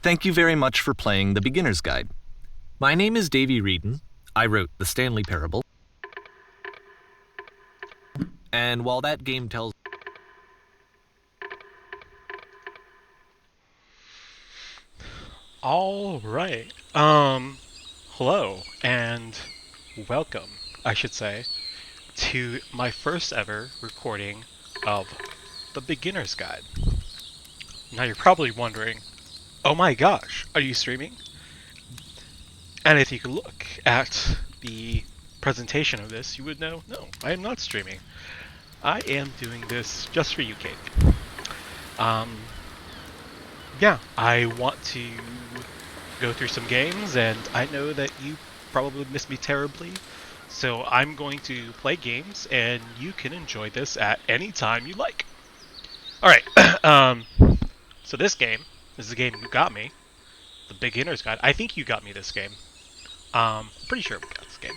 Thank you very much for playing The Beginner's Guide. My name is Davey Reedon. I wrote The Stanley Parable. And while that game tells... All right. Hello and welcome, I should say, to my first ever recording of The Beginner's Guide. Now you're probably wondering, oh my gosh, are you streaming? And if you could look at the presentation of this, you would know, no, I am not streaming. I am doing this just for you, Kate. Yeah, I want to go through some games, and I know that you probably miss me terribly, so I'm going to play games, and you can enjoy this at any time you like. Alright, so this is the game you got me, The Beginner's Guide. I think you got me this game. Pretty sure we got this game.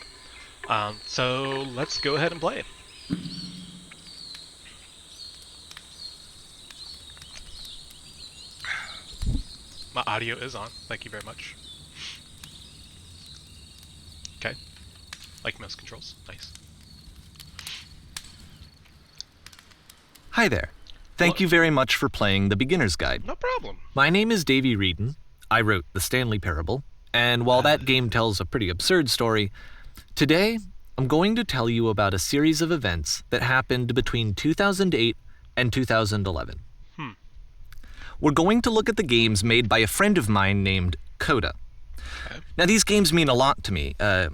So let's go ahead and play it. My audio is on. Thank you very much. Okay. Like mouse controls. Nice. Hi there. Thank you very much for playing The Beginner's Guide. No problem. My name is Davey Reedon. I wrote The Stanley Parable. And while that game tells a pretty absurd story, today I'm going to tell you about a series of events that happened between 2008 and 2011. We're going to look at the games made by a friend of mine named Coda. Okay. Now, these games mean a lot to me. I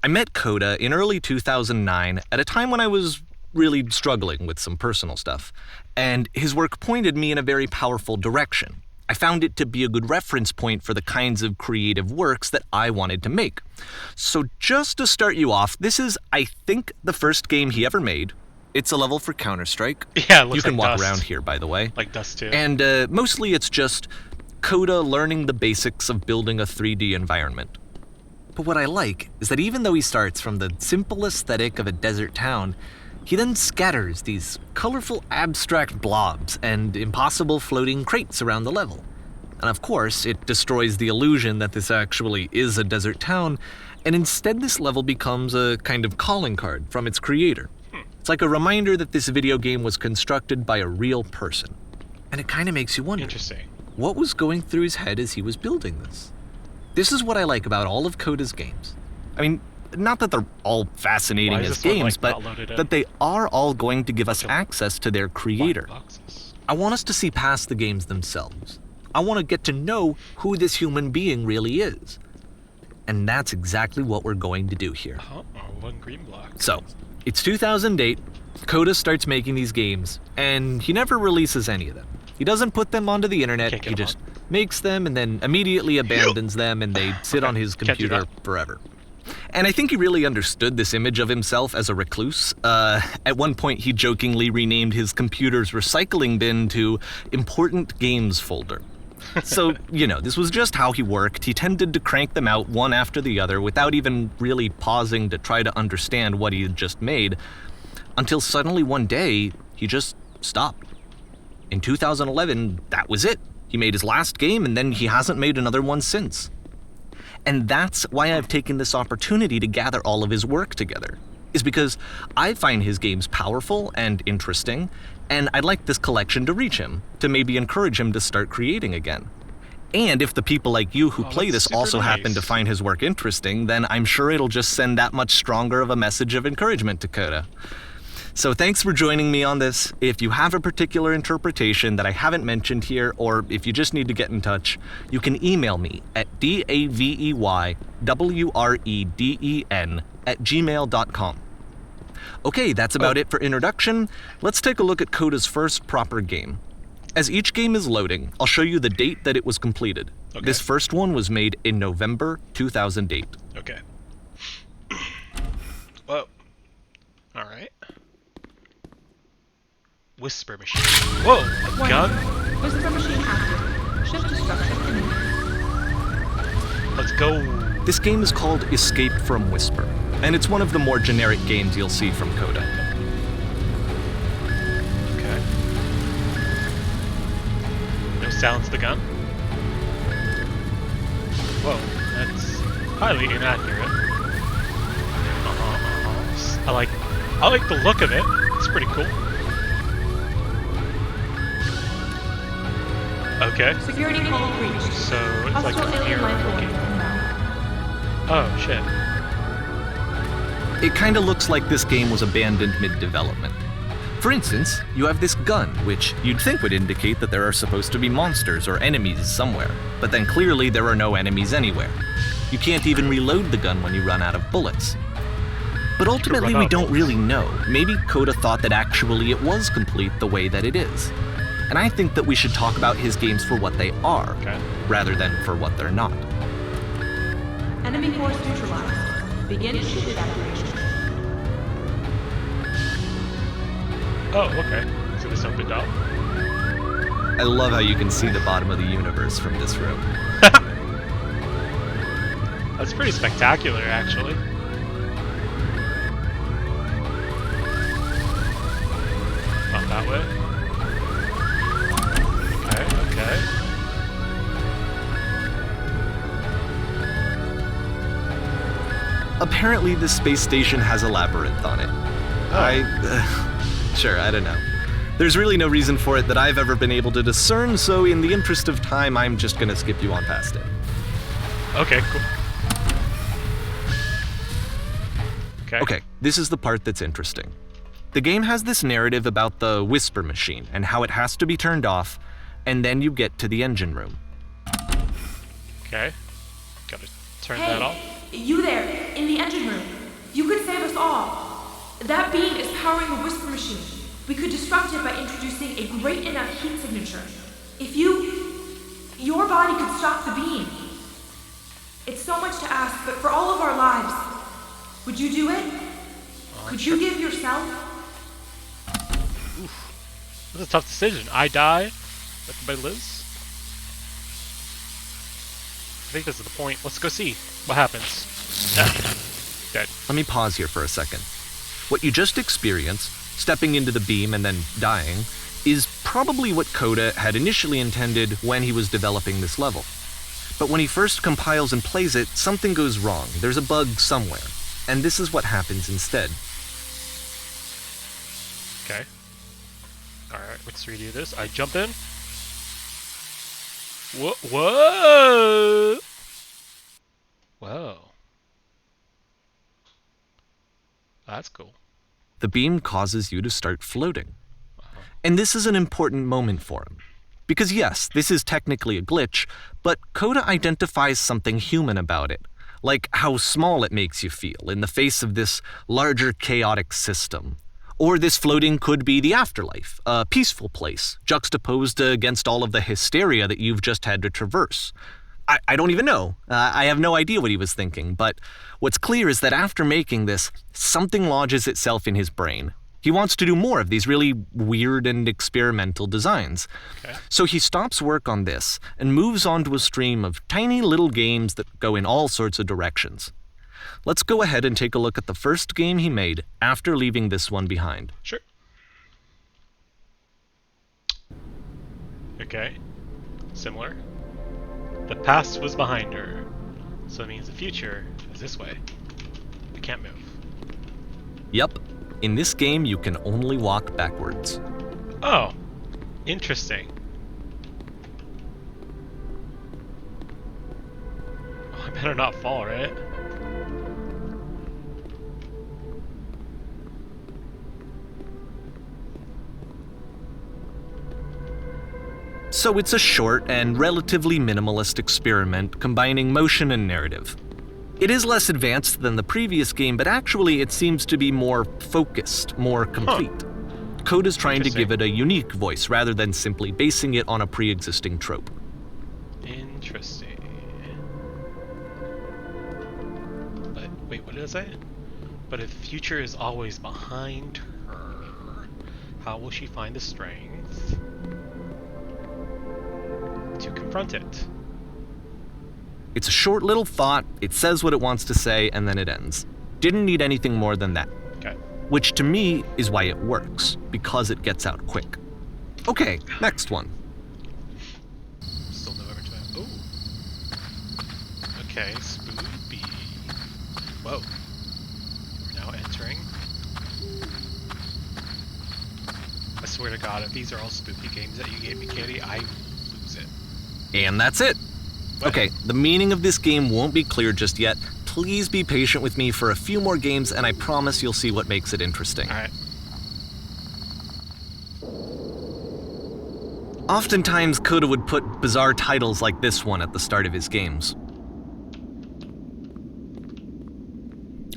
met Coda in early 2009 at a time when I was really struggling with some personal stuff, and his work pointed me in a very powerful direction. I found it to be a good reference point for the kinds of creative works that I wanted to make. So just to start you off, this is, I think, the first game he ever made. It's a level for Counter-Strike. Yeah, it looks You can like walk Dust. around here, by the way. Like Dust 2. And mostly it's just Coda learning the basics of building a 3D environment. But what I like is that even though he starts from the simple aesthetic of a desert town, he then scatters these colorful abstract blobs and impossible floating crates around the level. And of course, it destroys the illusion that this actually is a desert town, and instead this level becomes a kind of calling card from its creator. It's like a reminder that this video game was constructed by a real person. And it kind of makes you wonder, Interesting. what was going through his head as he was building this? This is what I like about all of Coda's games. I mean, not that they're all fascinating Why is as this one, games, like, but not loaded in? that they are all going to give us Bunch of access to their creator. Black boxes. I want us to see past the games themselves. I want to get to know who this human being really is. And that's exactly what we're going to do here. One green block. So, it's 2008, Coda starts making these games, and he never releases any of them. He doesn't put them onto the internet, Can't get he them just makes them and then immediately abandons them, and they sit on his Can't do computer that. forever. And I think he really understood this image of himself as a recluse. At one point, he jokingly renamed his computer's recycling bin to Important Games Folder. So, this was just how he worked. He tended to crank them out one after the other without even really pausing to try to understand what he had just made, until suddenly one day, he just stopped. In 2011, that was it. He made his last game, and then he hasn't made another one since. And that's why I've taken this opportunity to gather all of his work together, is because I find his games powerful and interesting, and I'd like this collection to reach him, to maybe encourage him to start creating again. And if the people like you who play that's this also super happen to nice. find his work interesting, then I'm sure it'll just send that much stronger of a message of encouragement to Coda. So thanks for joining me on this. If you have a particular interpretation that I haven't mentioned here, or if you just need to get in touch, you can email me at daveywreden@gmail.com. Okay, that's about it for introduction. Let's take a look at Coda's first proper game. As each game is loading, I'll show you the date that it was completed. Okay. This first one was made in November 2008. Okay. Whoa. Alright. Whisper machine. Whoa! A gun? Whisper machine active. Shift to structure image. Let's go. This game is called Escape from Whisper, and it's one of the more generic games you'll see from Coda. Okay. No silence the gun. Whoa, that's highly inaccurate. I like the look of it. It's pretty cool. Okay, Security call breached. so it's like Hostile a alien mirror life form looking. inbound. Oh shit. It kinda looks like this game was abandoned mid-development. For instance, you have this gun, which you'd think would indicate that there are supposed to be monsters or enemies somewhere, but then clearly there are no enemies anywhere. You can't even reload the gun when you run out of bullets. But ultimately, run out we of don't bullets. really know. Maybe Coda thought that actually it was complete the way that it is. And I think that we should talk about his games for what they are, Okay. rather than for what they're not. Enemy force neutralized. Begin ship evacuation. Oh, okay. So this opened up. I love how you can see the bottom of the universe from this room. That's pretty spectacular, actually. Not that way. Okay. Apparently, this space station has a labyrinth on it. Sure, I don't know. There's really no reason for it that I've ever been able to discern, so in the interest of time, I'm just gonna skip you on past it. Okay, cool. Okay, this is the part that's interesting. The game has this narrative about the Whisper Machine and how it has to be turned off, and then you get to the engine room. Okay. Gotta turn Hey, that off. you there, in the engine room. You could save us all. That beam is powering the Whisper Machine. We could disrupt it by introducing a great enough heat signature. If your body could stop the beam. It's so much to ask, but for all of our lives, would you do it? Could you give yourself? That's a tough decision. I die, everybody lives. I think this is the point. Let's go see what happens. Yeah. Dead. Let me pause here for a second. What you just experienced, stepping into the beam and then dying, is probably what Coda had initially intended when he was developing this level. But when he first compiles and plays it, something goes wrong. There's a bug somewhere. And this is what happens instead. Okay. Alright, let's redo this. I jump in. Whoa! Whoa. That's cool. The beam causes you to start floating. And this is an important moment for him. Because yes, this is technically a glitch, but Coda identifies something human about it, like how small it makes you feel in the face of this larger chaotic system. Or this floating could be the afterlife, a peaceful place, juxtaposed against all of the hysteria that you've just had to traverse. I don't even know. I have no idea what he was thinking, but what's clear is that after making this, something lodges itself in his brain. He wants to do more of these really weird and experimental designs. Okay. So he stops work on this and moves on to a stream of tiny little games that go in all sorts of directions. Let's go ahead and take a look at the first game he made after leaving this one behind. Sure. Okay. Similar. The past was behind her, so it means the future is this way. I can't move. Yep, in this game you can only walk backwards. Oh, interesting. Oh, I better not fall, right? So it's a short and relatively minimalist experiment combining motion and narrative. It is less advanced than the previous game, but actually it seems to be more focused, more complete. Coda's trying to give it a unique voice rather than simply basing it on a pre-existing trope. Interesting. But wait, what did I say? But if the future is always behind her, how will she find the strength to confront it? It's a short little thought, it says what it wants to say, and then it ends. Didn't need anything more than that. Okay. Which to me is why it works, because it gets out quick. Okay, next one. Still no Evertime. Oh. Okay, Spoopy. Whoa. We're now entering. I swear to God, if these are all spooky games that you gave me, Katie, I lose it. And that's it. What? Okay, the meaning of this game won't be clear just yet. Please be patient with me for a few more games, and I promise you'll see what makes it interesting. Alright. Oftentimes, Coda would put bizarre titles like this one at the start of his games.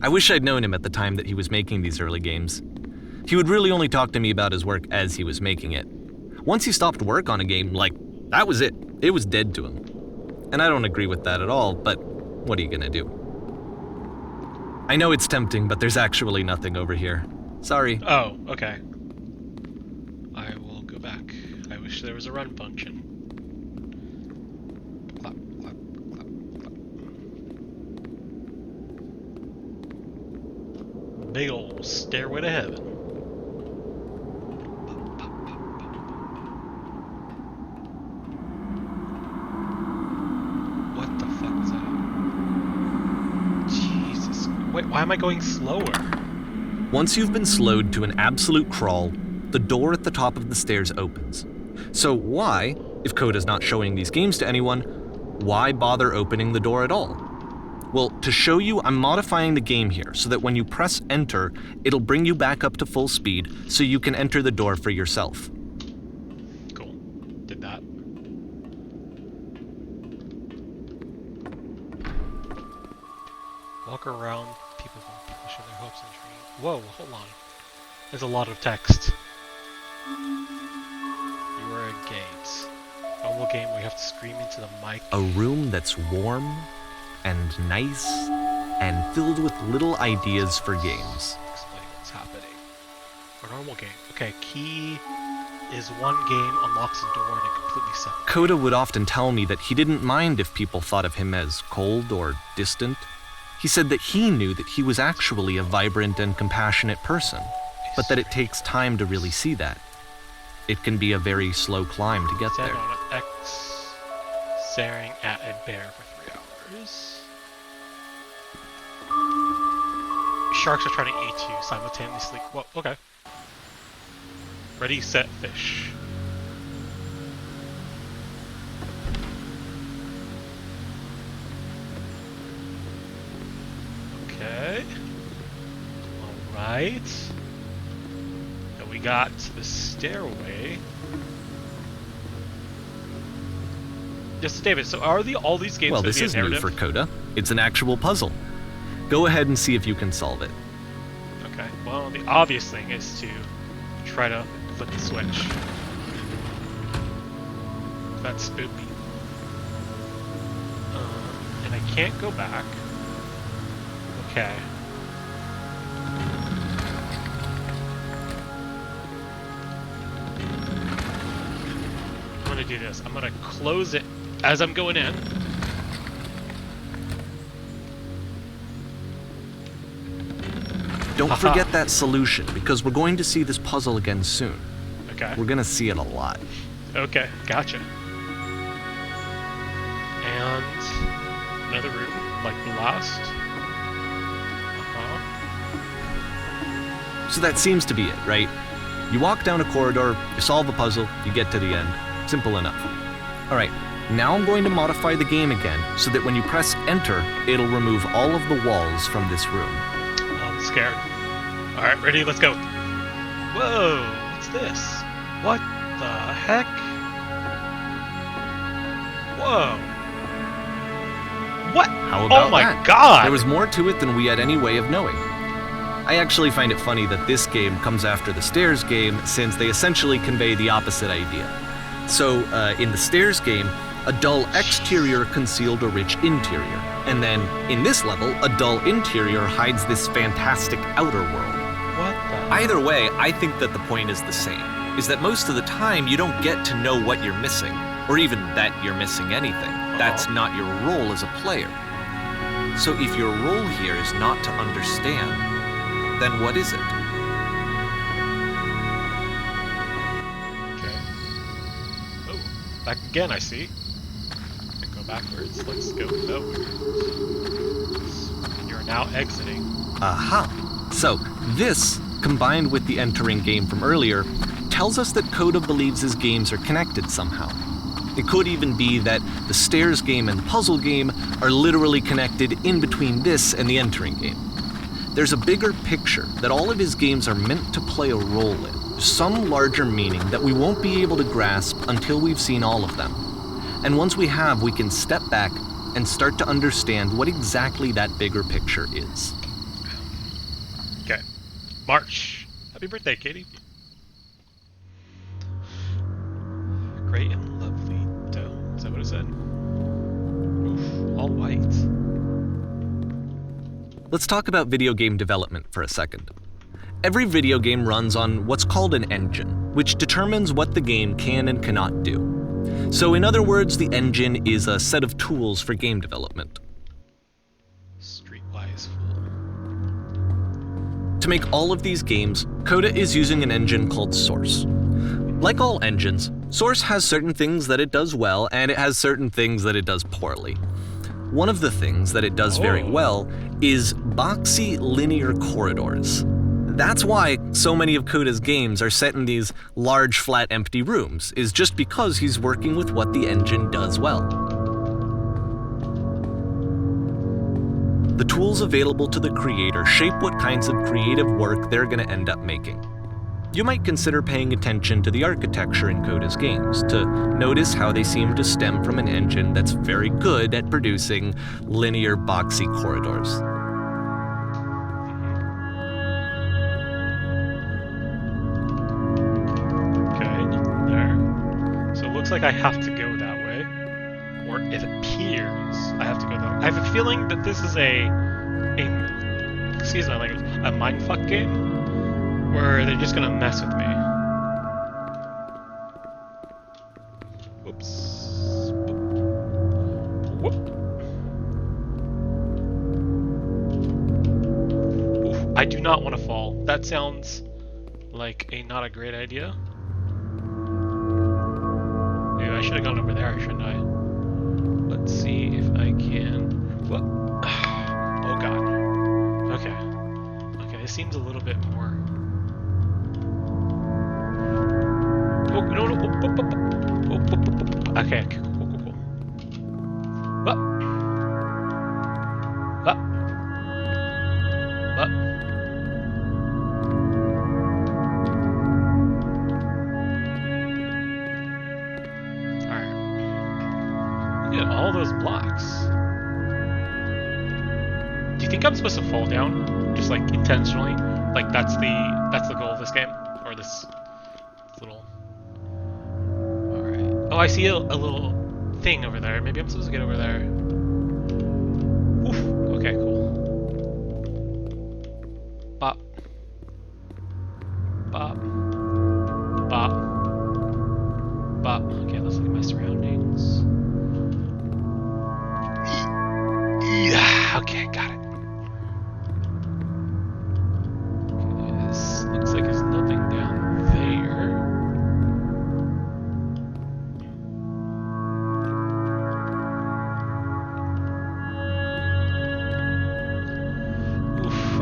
I wish I'd known him at the time that he was making these early games. He would really only talk to me about his work as he was making it. Once he stopped work on a game, that was it. It was dead to him. And I don't agree with that at all, but what are you gonna do? I know it's tempting, but there's actually nothing over here. Sorry. Oh, okay. I will go back. I wish there was a run function. Clap, clap, clap, clap. Big ol' stairway to heaven. What the fuck was that? Jesus. Wait, why am I going slower? Once you've been slowed to an absolute crawl, the door at the top of the stairs opens. So why, if Coda's not showing these games to anyone, why bother opening the door at all? Well, to show you, I'm modifying the game here so that when you press enter, it'll bring you back up to full speed so you can enter the door for yourself. Cool. Did that. Walk around people who publish their hopes and dreams. Whoa, hold on. There's a lot of text. You are a games. Normal game where you have to scream into the mic. A room that's warm and nice and filled with little ideas for games. Explain what's happening. A normal game. Okay, key is one game unlocks a door in a completely separate. Coda would often tell me that he didn't mind if people thought of him as cold or distant. He said that he knew that he was actually a vibrant and compassionate person, but that it takes time to really see that. It can be a very slow climb to get Stand there. on an X, staring at a bear for 3 hours. Sharks are trying to eat you simultaneously. Well, okay. Ready, set, fish. Okay. Alright. Then we got to the stairway. Yes, David, so are all these games Well, gonna this be a is new narrative? for Coda. It's an actual puzzle. Go ahead and see if you can solve it. Okay, well, the obvious thing is to try to flip the switch. That's spooky. And I can't go back. Okay. I'm gonna do this. I'm gonna close it as I'm going in. Don't Haha. forget that solution, because we're going to see this puzzle again soon. Okay. We're gonna see it a lot. Okay, gotcha. And another room, like the last. So that seems to be it, right? You walk down a corridor, you solve a puzzle, you get to the end. Simple enough. Alright, now I'm going to modify the game again so that when you press enter, it'll remove all of the walls from this room. I'm scared. Alright, ready? Let's go. Whoa, what's this? What the heck? Whoa. What? How about Oh my that? god! There was more to it than we had any way of knowing. I actually find it funny that this game comes after the Stairs game, since they essentially convey the opposite idea. So, in the Stairs game, a dull exterior concealed a rich interior. And then, in this level, a dull interior hides this fantastic outer world. What the? Either way, I think that the point is the same, is that most of the time you don't get to know what you're missing, or even that you're missing anything. That's not your role as a player. So if your role here is not to understand, then what is it? Okay. Oh, back again, I see. And go backwards. Let's go forward. You're now exiting. Aha! So, this, combined with the entering game from earlier, tells us that Coda believes his games are connected somehow. It could even be that the stairs game and the puzzle game are literally connected in between this and the entering game. There's a bigger picture that all of his games are meant to play a role in, some larger meaning that we won't be able to grasp until we've seen all of them. And once we have, we can step back and start to understand what exactly that bigger picture is. Okay. March. Happy birthday, Katie. Great and lovely dough. Is that what it said? Oof, all white. Let's talk about video game development for a second. Every video game runs on what's called an engine, which determines what the game can and cannot do. So in other words, the engine is a set of tools for game development. Streetwise fool. To make all of these games, Coda is using an engine called Source. Like all engines, Source has certain things that it does well, and it has certain things that it does poorly. One of the things that it does very well is boxy linear corridors. That's why so many of Coda's games are set in these large, flat, empty rooms, is just because he's working with what the engine does well. The tools available to the creator shape what kinds of creative work they're going to end up making. You might consider paying attention to the architecture in Coda's games to notice how they seem to stem from an engine that's very good at producing linear, boxy corridors. Okay, there. So it looks like I have to go that way. Or it appears I have to go that way. I have a feeling that this is excuse my language, a mindfuck game? Where they're just gonna mess with me. Whoops. Whoop. Oof, I do not want to fall. That sounds like not a great idea. Maybe I should have gone over there, shouldn't I? Let's see if I can. What? Oh god. Okay. Okay, this seems a little bit more. Oh, no, no, okay, cool. What? What? What? Alright. Look at all those blocks. Do you think I'm supposed to fall down? Just like intentionally? Like that's the goal of this game? Or this little... Oh, I see a little thing over there. Maybe I'm supposed to get over there. Oof. Okay, cool. Bop. Bop. Bop. Bop. Okay, let's look at my surroundings. Yeah. Okay, got it. Okay, this looks like there's nothing down there.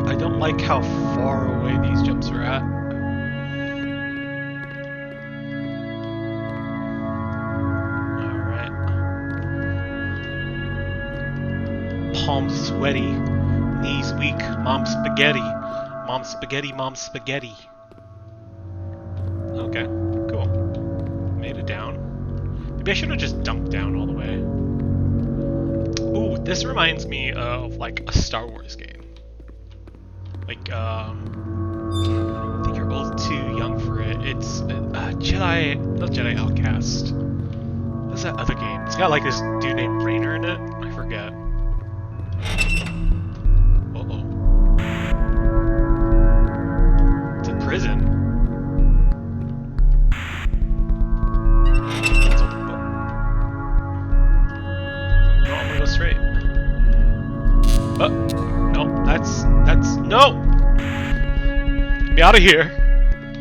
I don't like how far away these jumps are at. Alright. Palms sweaty, knees weak, mom spaghetti. Mom spaghetti, mom spaghetti. Okay, cool. Made it down. Maybe I should have just dumped down all the way. Ooh, this reminds me of like a Star Wars game. Like, I think you're both too young for it. It's not Jedi Outcast. What's that other game? It's got like this dude named Rainer in it. I forget. Uh-oh. It's a prison. That's what no, I'm gonna go straight. No, that's no! Get me out of here!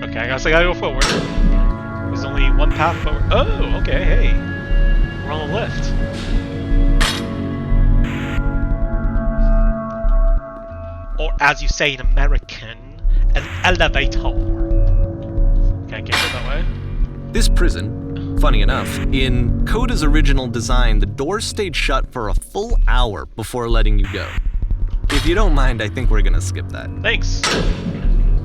Okay, I guess I gotta go forward. There's only one path forward. Oh, okay, hey. We're on the left. as you say in American, an elevator. Can I get it that way? This prison, funny enough, in Coda's original design, the doors stayed shut for a full hour before letting you go. If you don't mind, I think we're gonna skip that. Thanks.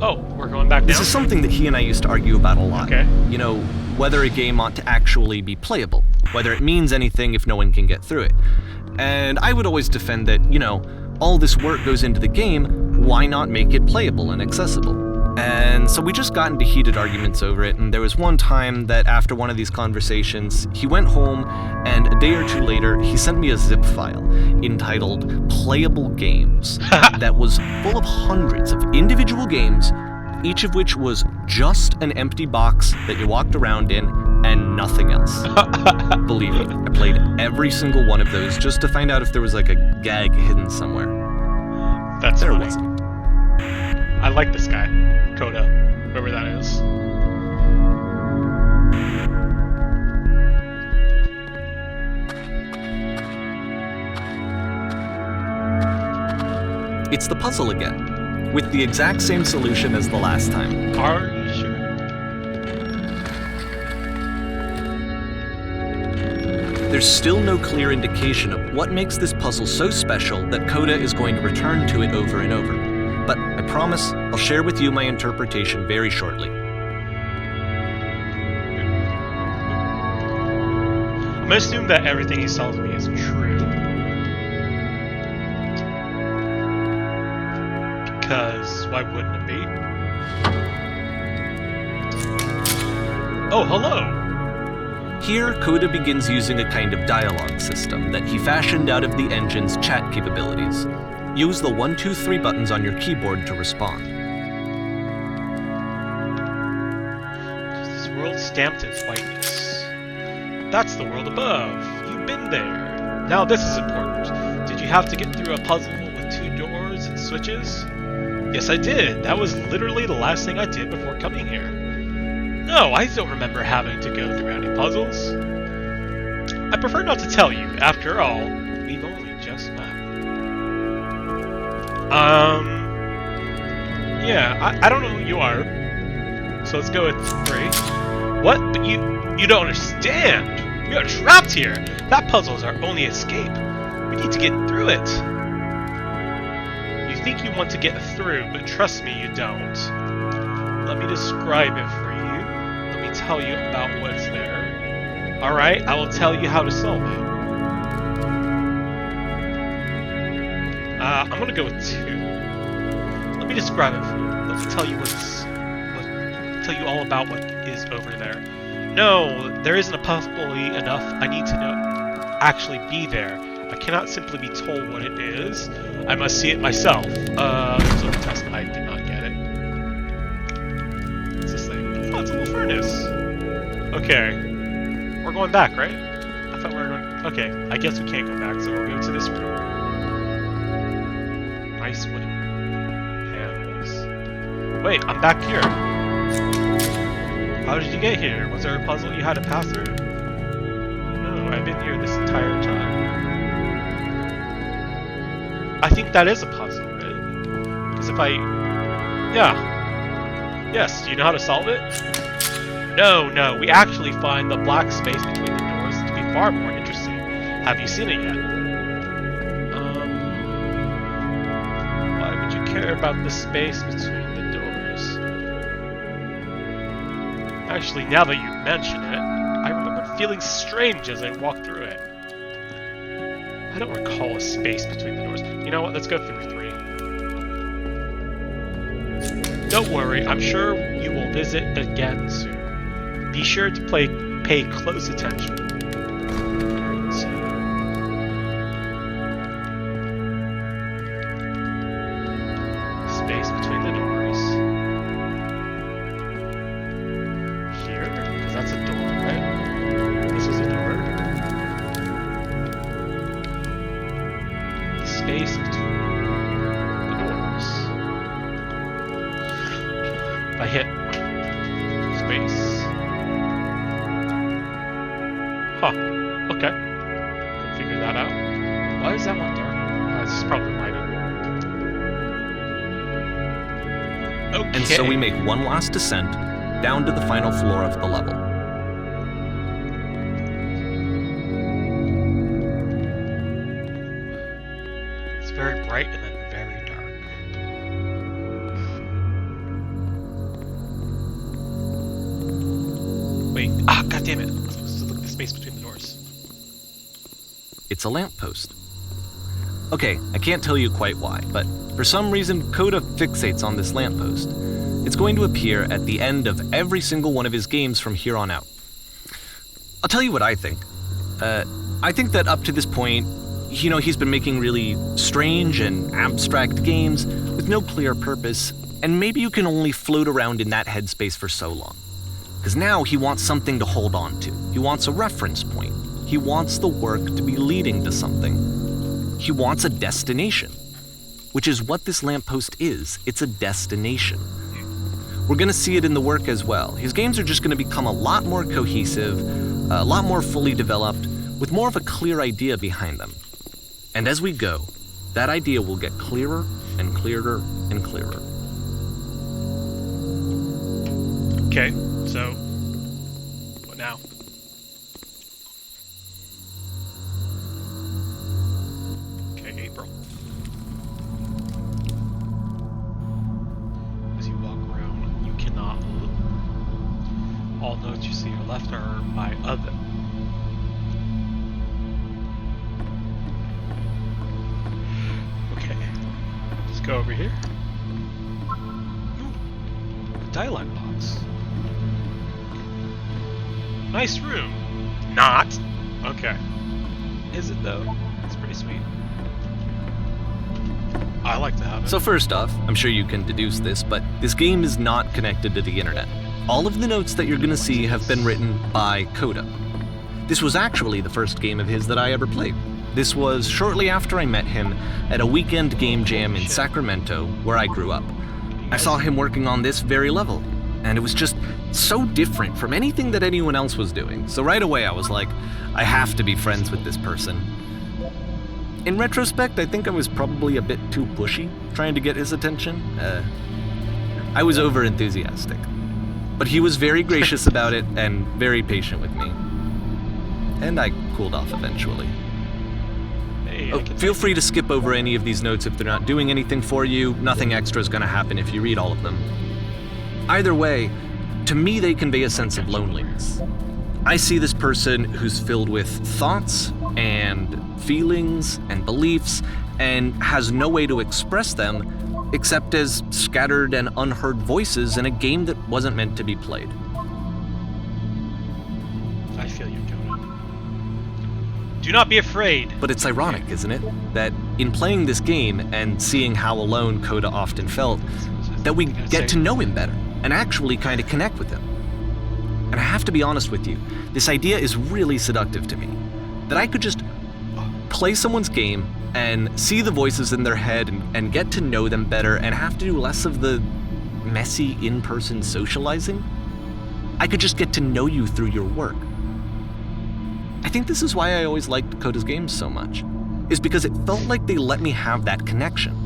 Oh, we're going back This down? is something that he and I used to argue about a lot. Okay. You know, whether a game ought to actually be playable, whether it means anything if no one can get through it. And I would always defend that, you know, all this work goes into the game, why not make it playable and accessible? And so we just got into heated arguments over it, and there was one time that after one of these conversations, he went home, and a day or two later, he sent me a zip file entitled Playable Games that was full of hundreds of individual games, each of which was just an empty box that you walked around in and nothing else. Believe me, I played every single one of those just to find out if there was like a gag hidden somewhere. That's There funny. wasn't. I like this guy, Coda, whoever that is. It's the puzzle again, with the exact same solution as the last time. Are you sure? There's still no clear indication of what makes this puzzle so special that Coda is going to return to it over and over. But I promise I'll share with you my interpretation very shortly. I'm gonna assume that everything he tells me is true. Because why wouldn't it be? Oh, hello! Here, Coda begins using a kind of dialogue system that he fashioned out of the engine's chat capabilities. Use the 1, 2, 3 buttons on your keyboard to respond. This world stamped in whiteness. That's the world above. You've been there. Now this is important. Did you have to get through a puzzle with 2 doors and switches? Yes, I did. That was literally the last thing I did before coming here. No, I don't remember having to go through any puzzles. I prefer not to tell you. After all, we've only just met. Yeah, I don't know who you are. So let's go with 3. What? But you don't understand. We are trapped here. That puzzle is our only escape. We need to get through it. You think you want to get through, but trust me, you don't. Let me describe it for you. Let me tell you about what's there. Alright, I will tell you how to solve it. I'm gonna go with 2. Let me describe it for you. Let me tell you tell you all about what is over there. No, there isn't a possibly enough. I need to know actually be there. I cannot simply be told what it is. I must see it myself. There's a test. I did not get it. What's this thing? Oh, it's a little furnace. Okay. We're going back, right? I thought we were going... Okay, I guess we can't go back, so we'll go to this room. Nice wooden panels. Wait, I'm back here. How did you get here? Was there a puzzle you had to pass through? No, I've been here this entire time. I think that is a puzzle, right? Because if I... Yeah. Yes, do you know how to solve it? No, we actually find the black space between the doors to be far more interesting. Have you seen it yet? Why would you care about the space between the doors? Actually, now that you mention it, I remember feeling strange as I walked through it. I don't recall a space between the doors. You know what? Let's go through 3. Don't worry, I'm sure you will visit again soon. Be sure to pay close attention. Space between the doors. Here? Because that's a door, right? This is a door. Space between the doors. If I hit space. Huh. Okay. Can figure that out. Why is that one dark? This is probably lighting. Okay. And so we make one last descent down to the final floor of the level. It's very bright and then very dark. Wait, god damn it. I'm supposed to look at the space between the doors. It's a lamppost. Okay, I can't tell you quite why, but for some reason Coda fixates on this lamppost. It's going to appear at the end of every single one of his games from here on out. I'll tell you what I think. I think that up to this point, he's been making really strange and abstract games with no clear purpose, and maybe you can only float around in that headspace for so long. Because now he wants something to hold on to. He wants a reference point. He wants the work to be leading to something. He wants a destination, which is what this lamppost is. It's a destination. We're going to see it in the work as well. His games are just going to become a lot more cohesive, a lot more fully developed, with more of a clear idea behind them. And as we go, that idea will get clearer and clearer and clearer. Okay, so what now? Okay, April. As you walk around, you cannot look. All notes you see on your left are by other. Okay, let's go over here. Ooh, a dialogue box. Nice room. Not. Okay. Is it though? It's pretty sweet. I like to have it. So first off, I'm sure you can deduce this, but this game is not connected to the internet. All of the notes that you're going to see have been written by Coda. This was actually the first game of his that I ever played. This was shortly after I met him at a weekend game jam in Sacramento, where I grew up. I saw him working on this very level, and it was just so different from anything that anyone else was doing. So right away I was like, I have to be friends with this person. In retrospect, I think I was probably a bit too pushy trying to get his attention. I was over-enthusiastic. But he was very gracious about it and very patient with me. And I cooled off eventually. Hey, Feel free to skip over any of these notes if they're not doing anything for you. Nothing extra is going to happen if you read all of them. Either way, to me they convey a sense of loneliness. I see this person who's filled with thoughts and feelings and beliefs and has no way to express them except as scattered and unheard voices in a game that wasn't meant to be played. I feel you, Coda. Do not be afraid. But it's ironic, isn't it? That in playing this game and seeing how alone Coda often felt, that we get to know him better and actually kind of connect with him. And I have to be honest with you, this idea is really seductive to me. That I could just play someone's game and see the voices in their head and get to know them better and have to do less of the messy in-person socializing. I could just get to know you through your work. I think this is why I always liked Coda's games so much, is because it felt like they let me have that connection.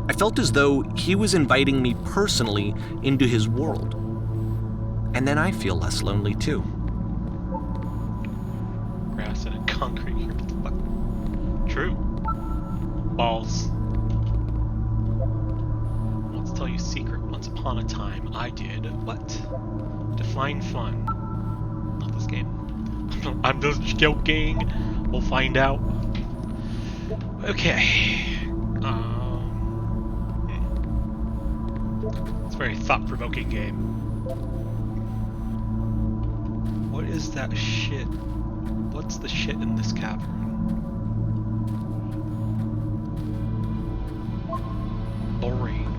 I felt as though he was inviting me personally into his world. And then I feel less lonely too. Grass and concrete here. What the fuck? True. Balls. Let's tell you a secret. Once upon a time, I did what? Define fun. Not this game. I'm just joking. We'll find out. Okay. It's a very thought-provoking game. What is that shit? What's the shit in this cavern? Lorraine.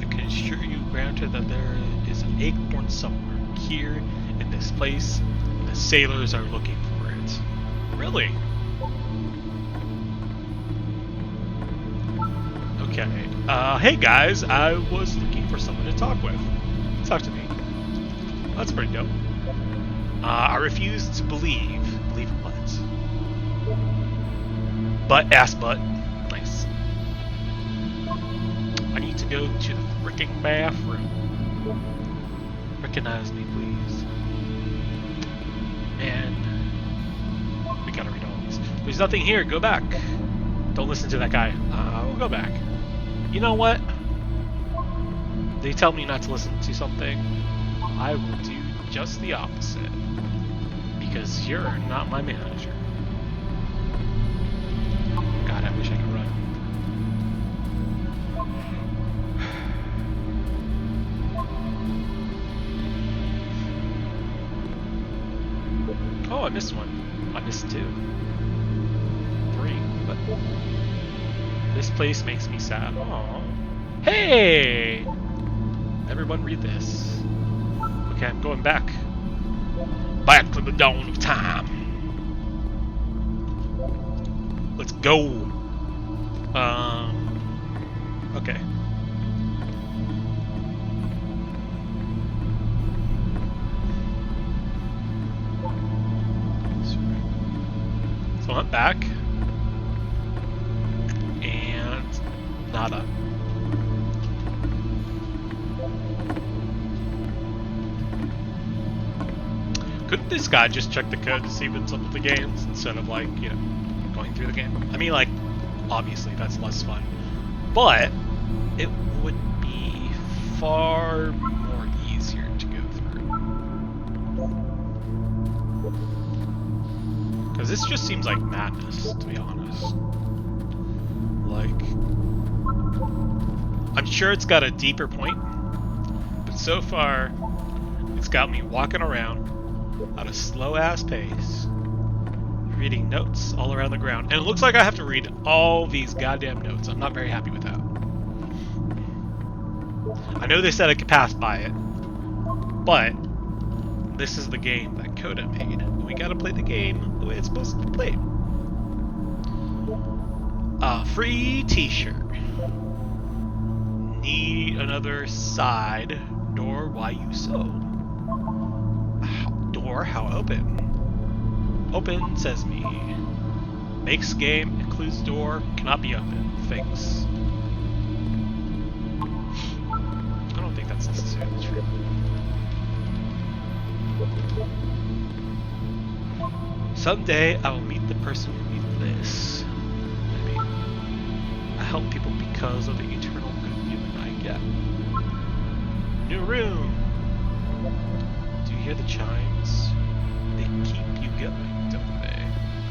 I can assure you, granted, that there is an acorn somewhere here in this place. The sailors are looking for it. Really? Okay. Hey guys, I was looking for someone to talk with. Talk to me. That's pretty dope. I refuse to believe. Believe what? Butt, ass butt. Nice. I need to go to the freaking bathroom. Recognize me, please. Man. We gotta read all these. There's nothing here. Go back. Don't listen to that guy. We'll go back. You know what? They tell me not to listen to something. I will do just the opposite. Because you're not my manager. God, I wish I could run. Oh, I missed one. I missed 2. 3. But this place makes me sad. Aww. Hey! Everyone read this. Okay, I'm going back. Back to the dawn of time. Let's go. Okay. So I'm back. And nada. Couldn't this guy just check the code to see what's up with the games instead of, like, you know, going through the game? I mean, like, obviously that's less fun, but it would be far more easier to go through. Because this just seems like madness, to be honest. Like, I'm sure it's got a deeper point, but so far, it's got me walking around at a slow-ass pace, reading notes all around the ground. And it looks like I have to read all these goddamn notes. I'm not very happy with that. I know they said I could pass by it, but this is the game that Coda made. And we gotta play the game the way it's supposed to be played. A free t-shirt. Need another side door, why you so? Door, how open? Open, says me. Makes game, includes door, cannot be open. Thanks. I don't think that's necessarily true. Someday I will meet the person who needs this. Maybe. I help people because of the eternal good feeling I get. New room! Do you hear the chimes? They keep you going, don't they?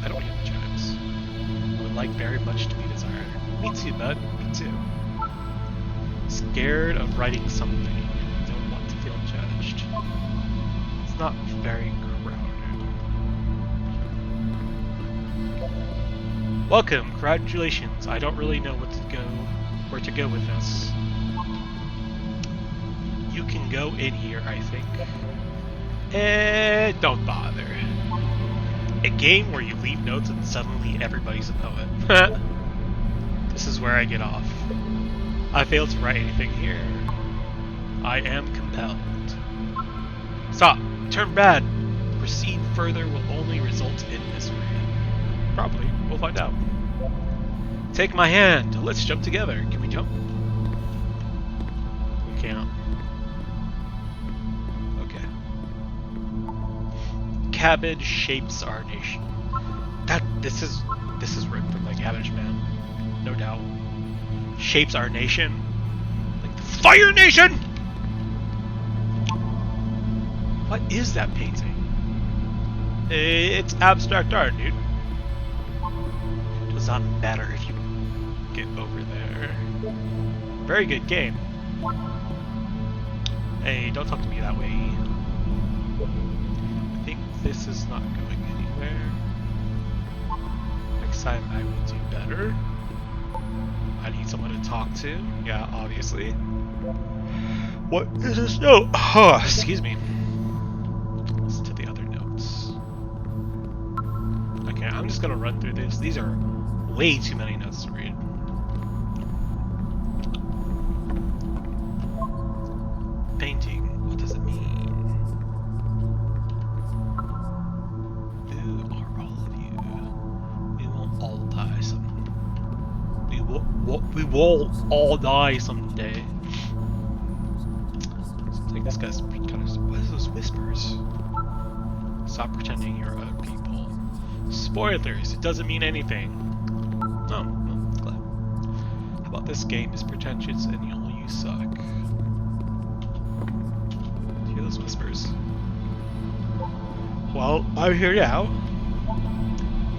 I don't hear the chimes. I would like very much to be desired. Me too, bud. Me too. Scared of writing something. Don't want to feel judged. It's not very crowded. Welcome. Congratulations. I don't really know where to go with this. You can go in here, I think. Don't bother. A game where you leave notes and suddenly everybody's a poet. This is where I get off. I failed to write anything here. I am compelled. Stop! Turn bad! Proceed further will only result in misery. Probably. We'll find out. Take my hand. Let's jump together. Can we jump? We can't. Cabbage shapes our nation. This is ripped from the Cabbage Man, no doubt. Shapes our nation, like the Fire Nation. What is that painting? It's abstract art, dude. It does not matter if you get over there. Very good game. Hey, don't talk to me that way. This is not going anywhere. Next time I will do better. I need someone to talk to. Yeah, obviously. What is this note? Oh, excuse me. Listen to the other notes. Okay, I'm just gonna run through this. These are way too many notes to read. Painting. What does it mean? We will all die someday. Seems like this guy's kind of. What is those whispers? Stop pretending you're a people. Spoilers. It doesn't mean anything. Oh, well, glad. How about this game is pretentious and you suck? Do you hear those whispers? Well, I'm here now.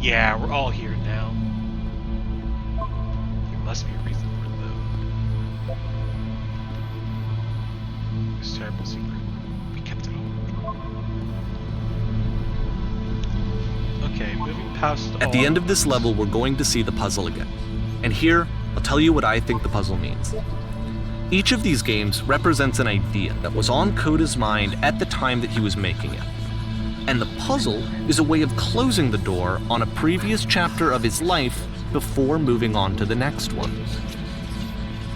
Yeah, we're all here now. There must be a reason for it, though. This terrible secret. We kept it all. Okay, moving past At the end of this level, we're going to see the puzzle again. And here, I'll tell you what I think the puzzle means. Each of these games represents an idea that was on Coda's mind at the time that he was making it. And the puzzle is a way of closing the door on a previous chapter of his life before moving on to the next one.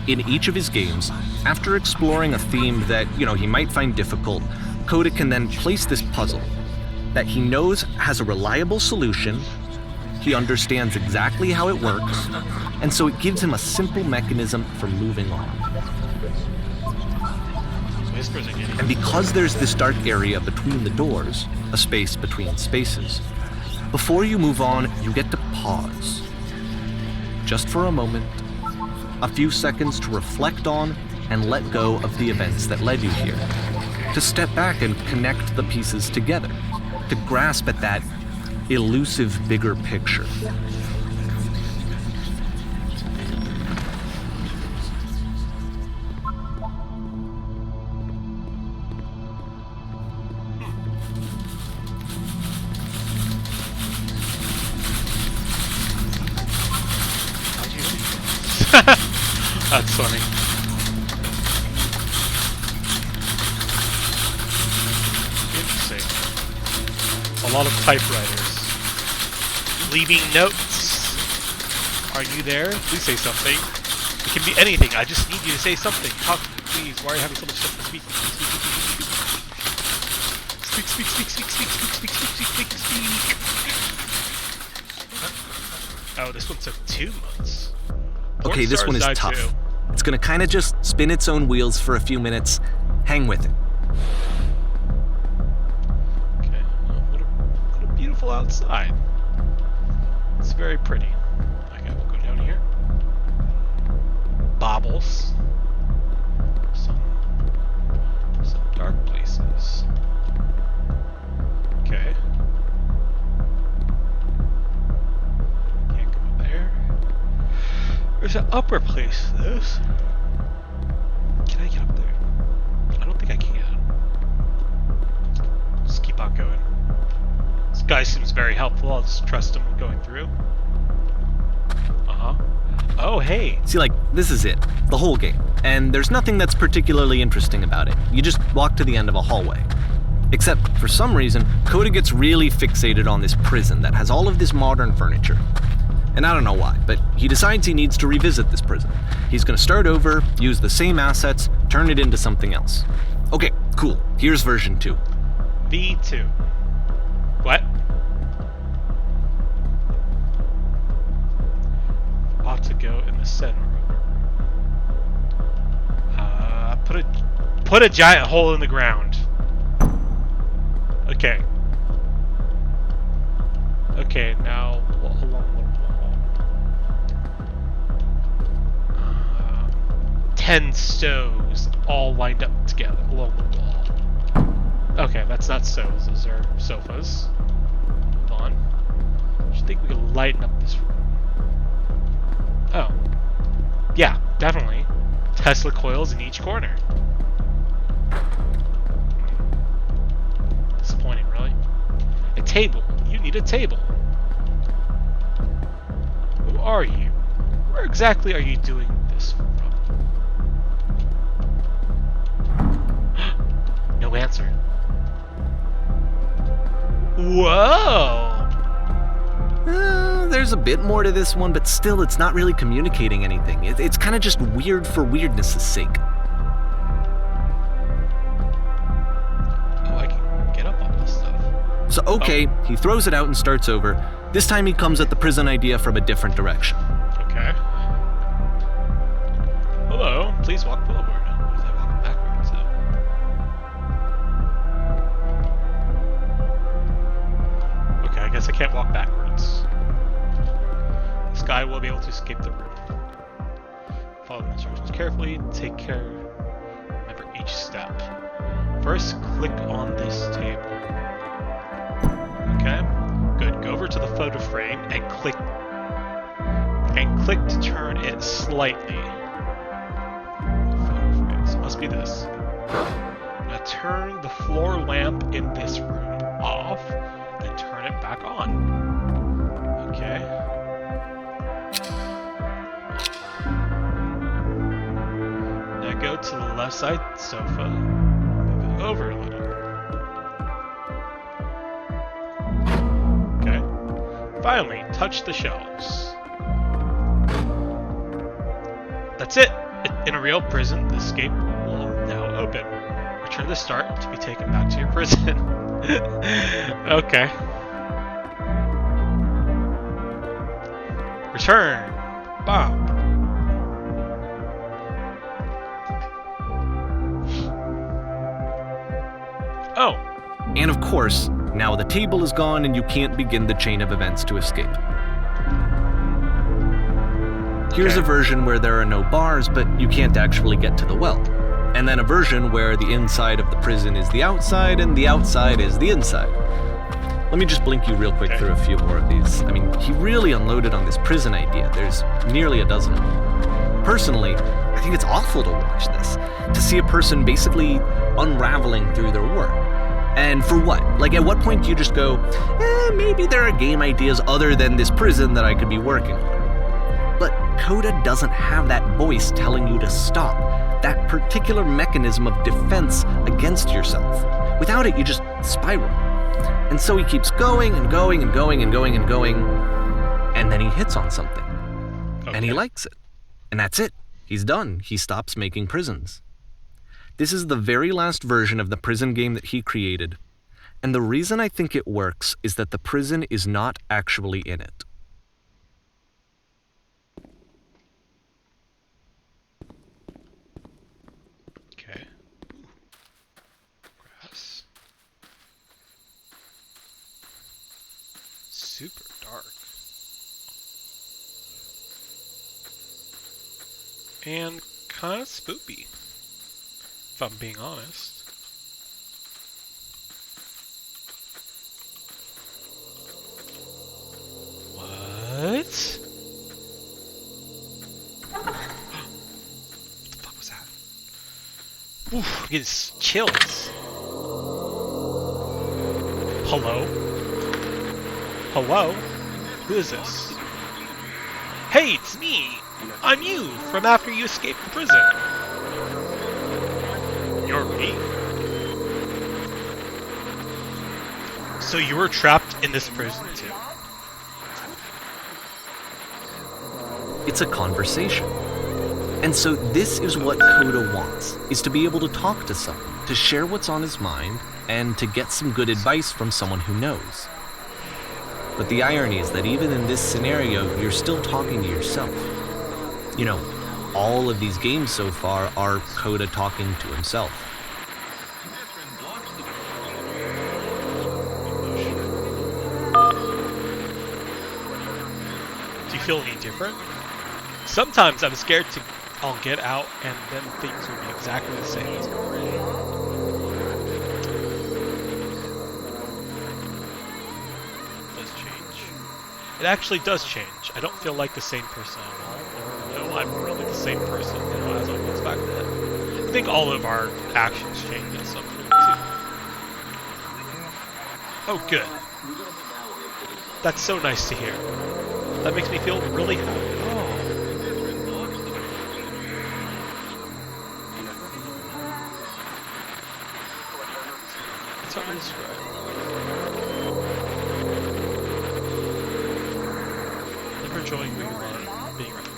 In each of his games, after exploring a theme that, he might find difficult, Coda can then place this puzzle that he knows has a reliable solution, he understands exactly how it works, and so it gives him a simple mechanism for moving on. And because there's this dark area between the doors, a space between spaces, before you move on, you get to pause. Just for a moment, a few seconds to reflect on and let go of the events that led you here. To step back and connect the pieces together. To grasp at that elusive bigger picture. That's funny. Interesting. A lot of typewriters. Leaving notes. Are you there? Please say something. It can be anything. I just need you to say something. Talk to me, please. Why are you having so much stuff to speak? Speak. Oh, this one took 2 months. Okay, this one is tough. It's gonna kind of just spin its own wheels for a few minutes. Hang with it. Okay, what a beautiful outside. It's very pretty. Okay, we'll go down here. Baubles. Some dark places. Okay. Can't go there. There's an upper place, though. Can I get up there? I don't think I can. Just keep on going. This guy seems very helpful. I'll just trust him going through. Uh-huh. Oh, hey. See, this is it. The whole game. And there's nothing that's particularly interesting about it. You just walk to the end of a hallway. Except, for some reason, Coda gets really fixated on this prison that has all of this modern furniture. And I don't know why, but he decides he needs to revisit this prison. He's gonna start over, use the same assets, turn it into something else. Okay, cool. Here's version 2. V2. What? Ought to go in the center. Put a giant hole in the ground. Okay. Okay, now along the wall. 10 stoves all lined up together along the wall. Okay, that's not stoves, those are sofas. Move on. I think we can lighten up this room. Oh. Yeah, definitely. Tesla coils in each corner. Disappointing, really. A table. You need a table. Who are you? Where exactly are you doing this from? No answer. Whoa! There's a bit more to this one, but still, it's not really communicating anything. It's kind of just weird for weirdness' sake. Oh, I can get up on this stuff. So, okay, he throws it out and starts over. This time he comes at the prison idea from a different direction. Okay. Please walk forward. What is I walking backwards? Okay, I guess I can't walk backwards. This guy will be able to escape the room. Follow the instructions carefully. Take care. Remember each step. First, click on this table. Okay. Good. Go over to the photo frame and click. To turn it slightly. Photo frame. So it must be this. Now turn the floor lamp in this room off. Then turn it back on. Okay. Now go to the left side sofa. Move it over a little. Okay. Finally, touch the shelves. That's it! In a real prison, the escape will now open. Return to the start to be taken back to your prison. Okay. Return! Bob! Oh! And of course, now the table is gone and you can't begin the chain of events to escape. Here's Okay. a version where there are no bars, but you can't actually get to the well. And then a version where the inside of the prison is the outside and the outside is the inside. Let me just blink you real quick Okay. through a few more of these. I mean, he really unloaded on this prison idea. There's nearly a dozen of them. Personally, I think it's awful to watch this, to see a person basically unraveling through their work. And for what? Like, at what point do you just go, maybe there are game ideas other than this prison that I could be working on? But Coda doesn't have that voice telling you to stop, that particular mechanism of defense against yourself. Without it, you just spiral. And so he keeps going and going and going and going and going, and then he hits on something. And he Okay. likes it. And that's it. He's done. He stops making prisons. This is the very last version of the prison game that he created. And the reason I think it works is that the prison is not actually in it. Okay. Ooh. Grass. Super dark. And kind of spoopy, if I'm being honest. What? What the fuck was that? Oof, I'm getting chills. Hello? Hello? Who is this? Hey, it's me! I'm you, from after you escaped the prison. You're me? So you were trapped in this prison too? It's a conversation. And so this is what Coda wants, is to be able to talk to someone, to share what's on his mind, and to get some good advice from someone who knows. But the irony is that even in this scenario, you're still talking to yourself. You know, all of these games so far are Coda talking to himself. Do you feel any different? Sometimes I'm scared I'll get out and then things will be exactly the same as before. It does change. It actually does change. I don't feel like the same person at all. Or no, I'm really the same person, as I was back then. I think all of our actions change at some point too. Oh, good. That's so nice to hear. That makes me feel really happy. Oh. It's hard to describe. Never enjoying who you are, being right.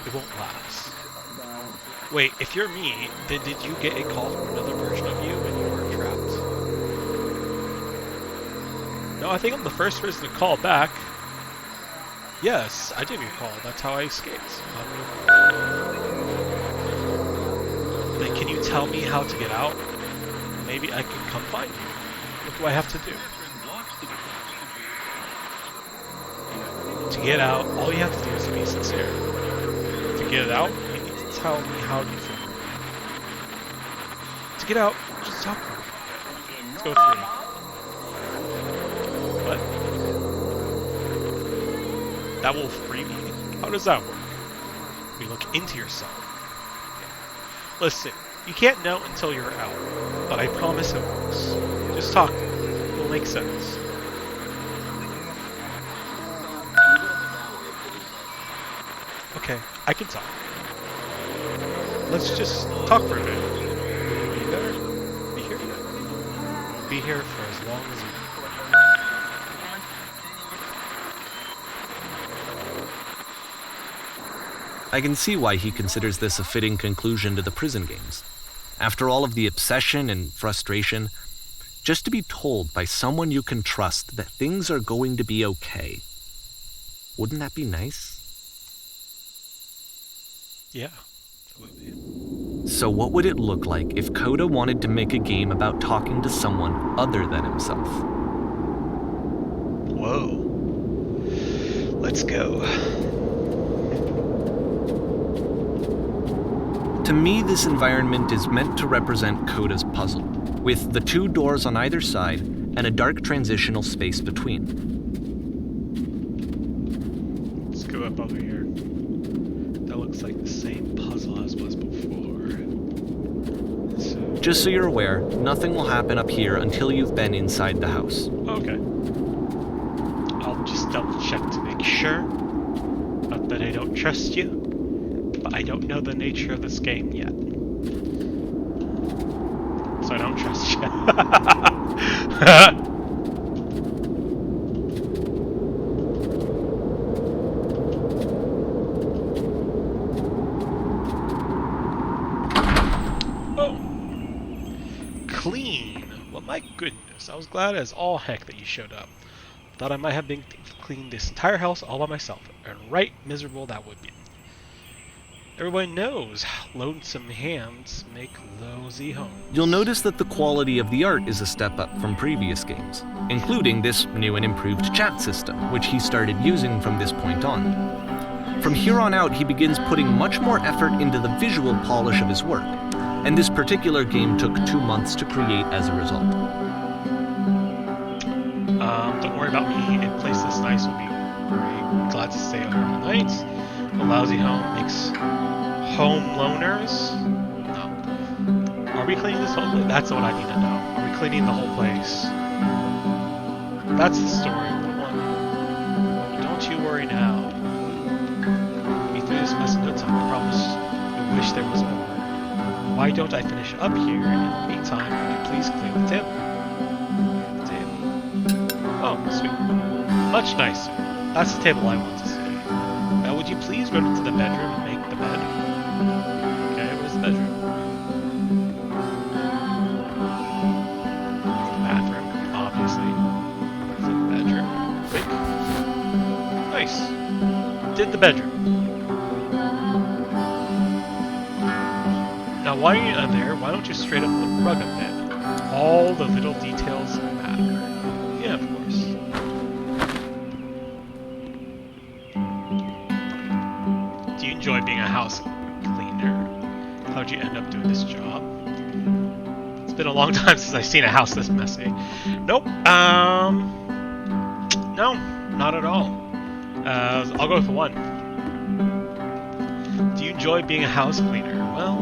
It won't last. Wait, if you're me, then did you get a call from another version of you when you were trapped? No, I think I'm the first person to call back. Yes, I did get called. That's how I escaped. you tell me how to get out, maybe I can come find you. What do I have to do? To get out, all you have to do is to be sincere. To get it out, you need to tell me how you feel. To get out, just talk to me. Let's go 3. What? That will free me? How does that work? We look into yourself. Listen, you can't know until you're out, but I promise it works. Just talk to me. It will make sense. Okay, I can talk. Let's just talk for a bit. Be there? Be here? We'll be here for as long as you want. I can see why he considers this a fitting conclusion to the prison games. After all of the obsession and frustration, just to be told by someone you can trust that things are going to be okay. Wouldn't that be nice? Yeah, absolutely. So what would it look like if Coda wanted to make a game about talking to someone other than himself? Whoa. Let's go. To me, this environment is meant to represent Coda's puzzle, with the 2 doors on either side and a dark transitional space between. Let's go up over here. That looks like the same puzzle as was before. Just so you're aware, nothing will happen up here until you've been inside the house. Okay. I'll just double check to make sure. Not that I don't trust you, but I don't know the nature of this game yet. So I don't trust you. Oh. Clean. Well, my goodness. I was glad as all heck that you showed up. Thought I might have been cleaned this entire house all by myself, and right miserable that would be. Everybody knows lonesome hands make lousy homes. You'll notice that the quality of the art is a step up from previous games, including this new and improved chat system, which he started using from this point on. From here on out, he begins putting much more effort into the visual polish of his work, and this particular game took 2 months to create as a result. Don't worry about me. A place this nice will be very glad to stay over all night. A lousy home makes home loners. No. Are we cleaning this whole place? That's what I need to know. Are we cleaning the whole place? That's the story, little one. Don't you worry now. We threw this mess in no time. I promise. We wish there was more. Why don't I finish up here? And in the meantime, would you please clean the table? Oh, sweet. Much nicer. That's the table I want to see. Now, would you please go to the bedroom and make the bed? Okay, where's the bedroom? Bathroom, obviously. The bedroom. Quick. Nice. Did the bedroom. Now, while you're there, why don't you straight up the rug a bit? All the little details matter. Yeah, of course. Do you enjoy being a house cleaner? How'd you end up doing this job? It's been a long time since I've seen a house this messy. Nope. No, not at all. I'll go with 1. Do you enjoy being a house cleaner? Well,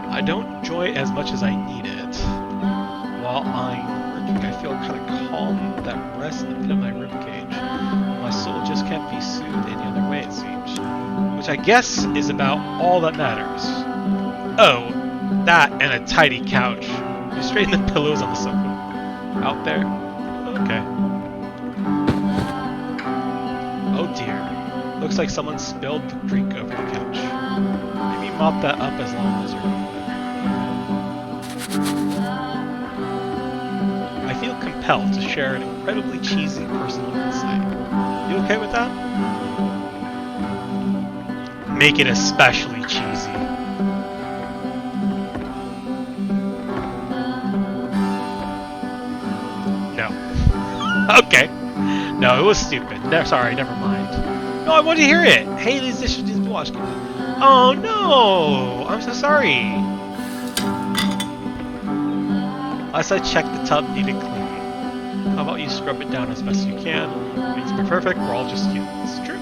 I don't enjoy it as much as I need it. While I'm working, I feel kind of calm that rests in the pit of my ribcage. My soul just can't be soothed any other way, it seems. Which I guess is about all that matters. Oh, that and a tidy couch. You straighten the pillows on the sofa. Out there? Okay. Oh dear. Looks like someone spilled the drink over the couch. Maybe mop that up as long as you're I feel compelled to share an incredibly cheesy personal insight. You okay with that? Make it especially cheesy. Okay. No, it was stupid. No, sorry, never mind. No, I want to hear it. Hey, this is watch. Oh no! I'm so sorry. Last I checked, the tub needed cleaning. How about you scrub it down as best you can? It needs to be perfect. We're all just humans. True.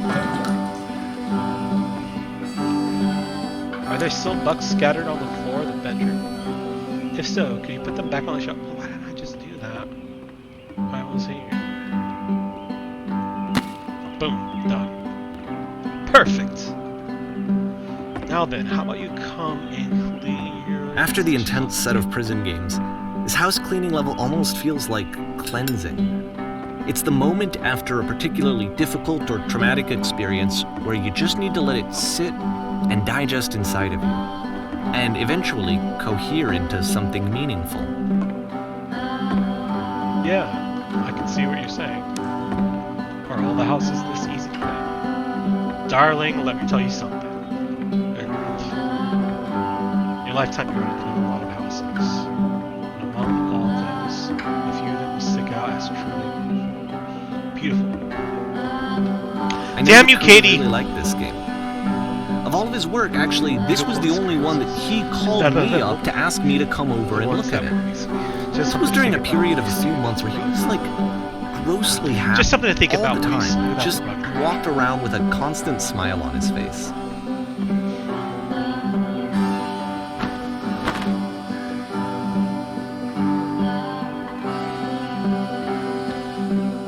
Are there still bugs scattered on the floor of the bedroom? If so, could you put them back on the shelf? Oh, why didn't I just do that? I was here. Boom, done. Perfect. Now then, how about you come and clear? After the intense set of prison games, this house cleaning level almost feels like cleansing. It's the moment after a particularly difficult or traumatic experience where you just need to let it sit and digest inside of you, and eventually cohere into something meaningful. Yeah, I can see what you're saying. Are all the houses this easy to clean? Darling, let me tell you something. In your lifetime, you're going to clean a lot of houses. And among all those, a few of them will stick out as truly beautiful. I know Damn that you, Chris Katie! really liked this game. Of all of his work, actually, this was the only one that he called me up to ask me to come over and look at it. This was during a period of a few months where he was like grossly happy Just something to think all about the when you smooth time. out Just the rug. walked around with a constant smile on his face.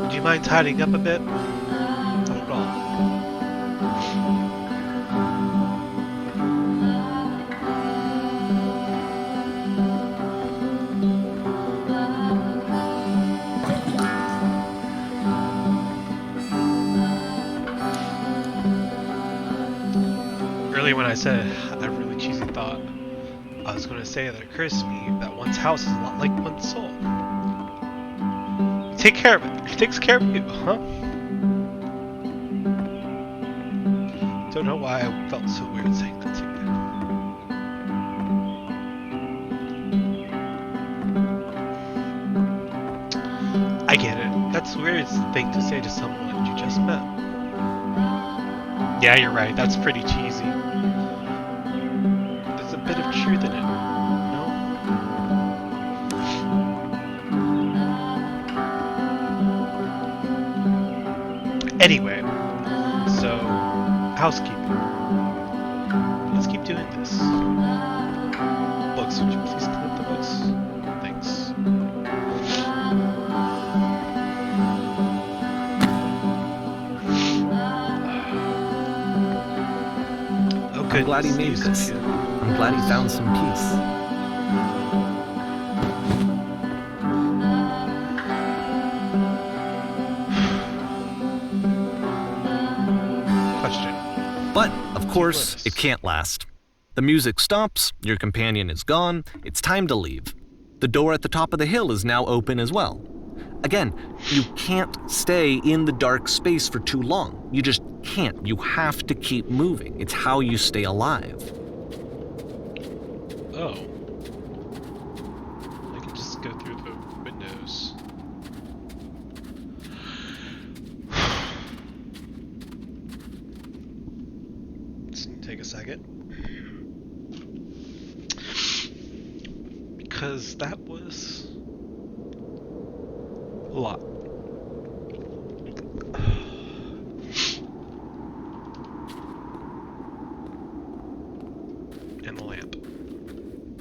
Would you mind tidying up a bit? Not at all. Earlier when I said a really cheesy thought, I was going to say that it occurs to me that one's house is a lot like one's soul. Take care of it. It takes care of you, huh? Don't know why I felt so weird saying that to you. I get it. That's the weirdest thing to say to someone you just met. Yeah, you're right. That's pretty cheesy. There's a bit of truth in it, no? Anyway, so housekeeping. Let's keep doing this. Books, would you please clean up the books? Thanks. Oh, I'm glad he made goodness, this. you- I'm glad he found some peace. Question. But, of course, it can't last. The music stops, your companion is gone, it's time to leave. The door at the top of the hill is now open as well. Again, you can't stay in the dark space for too long. You just can't. You have to keep moving. It's how you stay alive. Oh. I can just go through the windows. It's gonna take a second. Because that was a lot. And the lamp.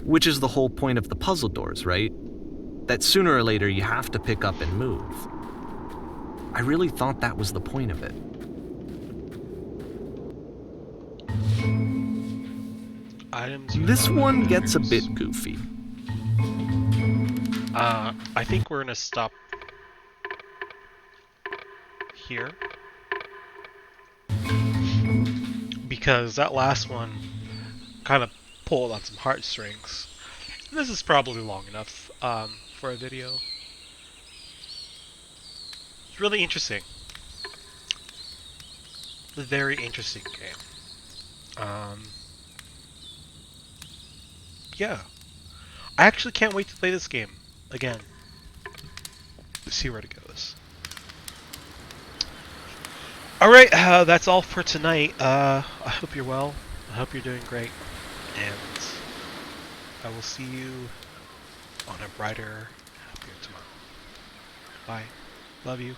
Which is the whole point of the puzzle doors, right? That sooner or later you have to pick up and move. I really thought that was the point of it. Items you This found one in gets a others. bit goofy. I think we're gonna stop here. Because that last one kind of pulled on some heartstrings. And this is probably long enough for a video. It's really interesting. It's a very interesting game. Yeah. I actually can't wait to play this game again. To see where it goes. Alright, that's all for tonight. I hope you're well. I hope you're doing great. And I will see you on a brighter, happier tomorrow. Bye. Love you.